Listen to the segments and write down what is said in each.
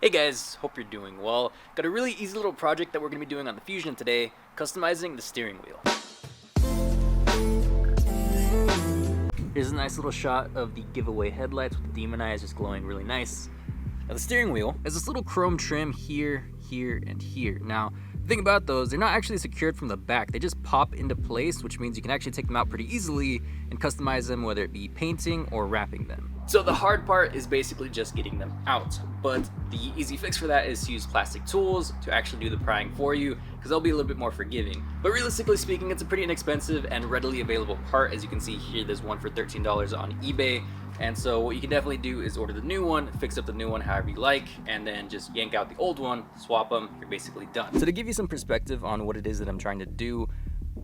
Hey guys, hope you're doing well. Got a really easy little project that we're going to be doing on the Fusion today, customizing the steering wheel. Here's a nice little shot of the giveaway headlights with the demon eyes just glowing really nice. Now the steering wheel has this little chrome trim here, and here. Now, the thing about those, they're not actually secured from the back. They just pop into place, which means you can actually take them out pretty easily and customize them, whether it be painting or wrapping them. So the hard part is basically just getting them out, but the easy fix for that is to use plastic tools to actually do the prying for you, because they'll be a little bit more forgiving. But realistically speaking, it's a pretty inexpensive and readily available part. As you can see here, there's one for $13 on eBay. And so what you can definitely do is order the new one, fix up the new one however you like, and then just yank out the old one, swap them, you're basically done. So to give you some perspective on what it is that I'm trying to do,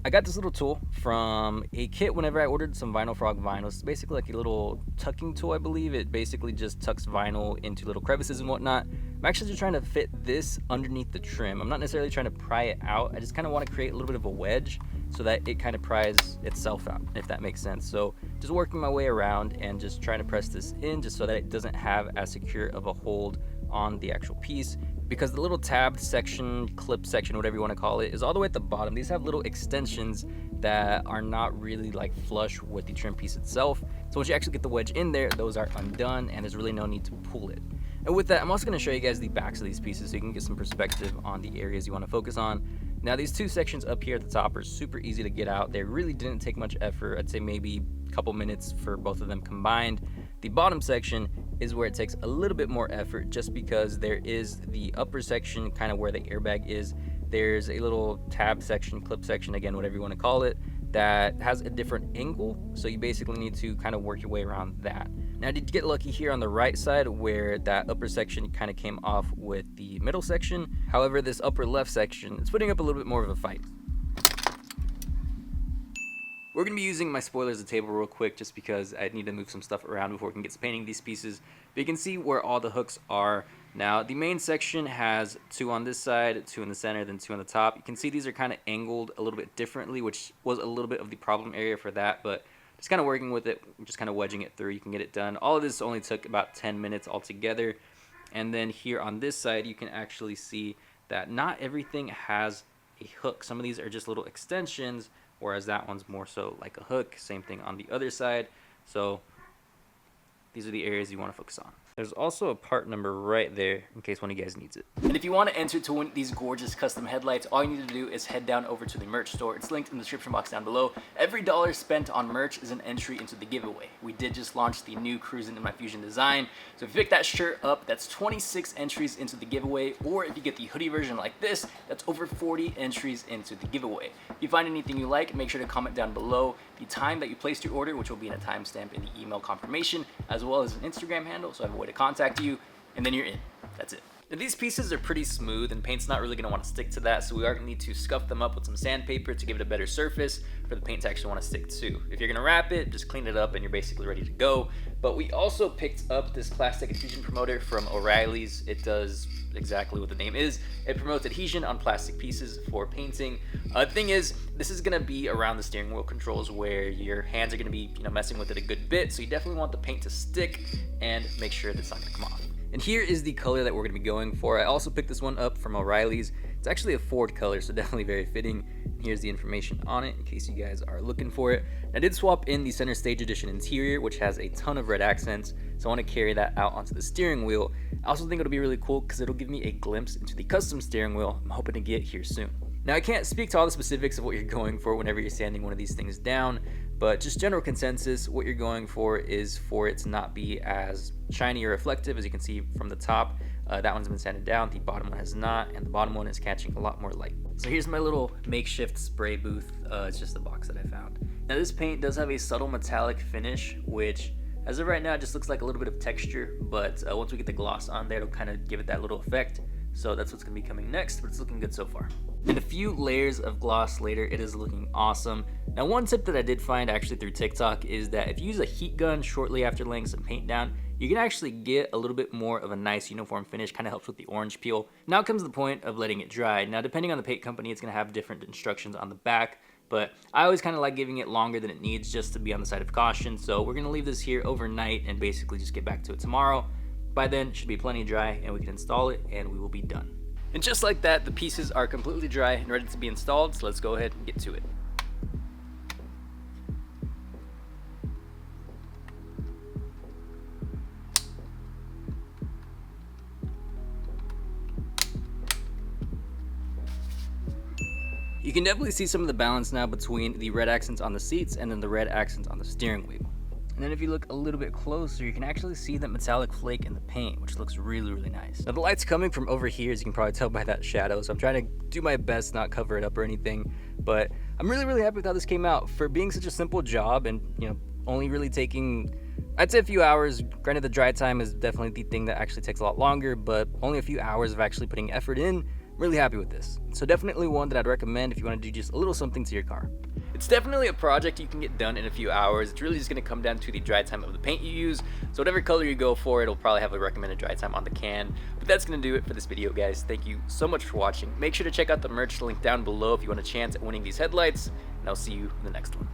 I got this little tool from a kit whenever I ordered some Vinyl Frog vinyl. It's basically like a little tucking tool, I believe. It basically just tucks vinyl into little crevices and whatnot. I'm actually just trying to fit this underneath the trim. I'm not necessarily trying to pry it out. I just kind of want to create a little bit of a wedge so that it kind of pries itself out, if that makes sense. So just working my way around and just trying to press this in just so that it doesn't have as secure of a hold on the actual piece, because the little tabbed section, clip section, whatever you want to call it, is all the way at the bottom. These have little extensions that are not really like flush with the trim piece itself. So once you actually get the wedge in there, those are undone and there's really no need to pull it. And with that, I'm also going to show you guys the backs of these pieces so you can get some perspective on the areas you want to focus on. Now these two sections up here at the top are super easy to get out. They really didn't take much effort. I'd say maybe a couple minutes for both of them combined. The bottom section is where it takes a little bit more effort, just because there is the upper section, kind of where the airbag is. There's a little tab section, clip section, again, whatever you want to call it, that has a different angle. So you basically need to kind of work your way around that. Now I did get lucky here on the right side where that upper section kind of came off with the middle section. However, this upper left section, it's putting up a little bit more of a fight. We're going to be using my spoilers as a table real quick just because I need to move some stuff around before we can get to painting these pieces. But you can see where all the hooks are. Now the main section has two on this side, two in the center, then two on the top. You can see these are kind of angled a little bit differently, which was a little bit of the problem area for that, but just kind of working with it, just kind of wedging it through, you can get it done. All of this only took about 10 minutes altogether. And then here on this side, you can actually see that not everything has a hook. Some of these are just little extensions, whereas that one's more so like a hook. Same thing on the other side. So these are the areas you want to focus on. There's also a part number right there in case one of you guys needs it. And if you want to enter to win these gorgeous custom headlights, all you need to do is head down over to the merch store. It's linked in the description box down below. Every dollar spent on merch is an entry into the giveaway. We did just launch the new Cruisin' in My Fusion design. So if you pick that shirt up, that's 26 entries into the giveaway. Or if you get the hoodie version like this, that's over 40 entries into the giveaway. If you find anything you like, make sure to comment down below the time that you placed your order, which will be in a timestamp in the email confirmation, as well as an Instagram handle, so I have a way to contact you, and then you're in. That's it. Now, these pieces are pretty smooth and paint's not really going to want to stick to that, so we are going to need to scuff them up with some sandpaper to give it a better surface for the paint to actually want to stick to. If you're going to wrap it, just clean it up and you're basically ready to go. But we also picked up this plastic adhesion promoter from O'Reilly's. It does exactly what the name is. It promotes adhesion on plastic pieces for painting. The thing is, this is going to be around the steering wheel controls where your hands are going to be messing with it a good bit, so you definitely want the paint to stick and make sure that it's not going to come off. And here is the color that we're going to be going for. I also picked this one up from O'Reilly's. It's actually a Ford color, so definitely very fitting. And here's the information on it in case you guys are looking for it. I did swap in the Center Stage Edition interior, which has a ton of red accents, so I want to carry that out onto the steering wheel. I also think it'll be really cool because it'll give me a glimpse into the custom steering wheel I'm hoping to get here soon. Now, I can't speak to all the specifics of what you're going for whenever you're sanding one of these things down, but just general consensus, what you're going for is for it to not be as shiny or reflective. As you can see from the top, that one's been sanded down, the bottom one has not, and the bottom one is catching a lot more light. So here's my little makeshift spray booth. It's just a box that I found. Now this paint does have a subtle metallic finish, which as of right now, it just looks like a little bit of texture, but once we get the gloss on there, it'll kind of give it that little effect. So that's what's gonna be coming next, but it's looking good so far. And a few layers of gloss later, it is looking awesome. Now, one tip that I did find actually through TikTok is that if you use a heat gun shortly after laying some paint down, you can actually get a little bit more of a nice uniform finish, kind of helps with the orange peel. Now comes the point of letting it dry. Now, depending on the paint company, it's gonna have different instructions on the back, but I always kind of like giving it longer than it needs just to be on the side of caution. So we're gonna leave this here overnight and basically just get back to it tomorrow. By then, it should be plenty dry and we can install it and we will be done. And just like that, the pieces are completely dry and ready to be installed, so let's go ahead and get to it. You can definitely see some of the balance now between the red accents on the seats and then the red accents on the steering wheel. And then if you look a little bit closer, you can actually see that metallic flake in the paint, which looks really, really nice. Now the light's coming from over here, as you can probably tell by that shadow, so I'm trying to do my best not cover it up or anything, but I'm really, really happy with how this came out. For being such a simple job and, you know, only really taking, I'd say a few hours. Granted, the dry time is definitely the thing that actually takes a lot longer, but only a few hours of actually putting effort in. I'm really happy with this. So definitely one that I'd recommend if you want to do just a little something to your car. It's definitely a project you can get done in a few hours. It's really just going to come down to the dry time of the paint you use. So whatever color you go for, it'll probably have a recommended dry time on the can. But that's going to do it for this video, guys. Thank you so much for watching. Make sure to check out the merch link down below if you want a chance at winning these headlights. And I'll see you in the next one.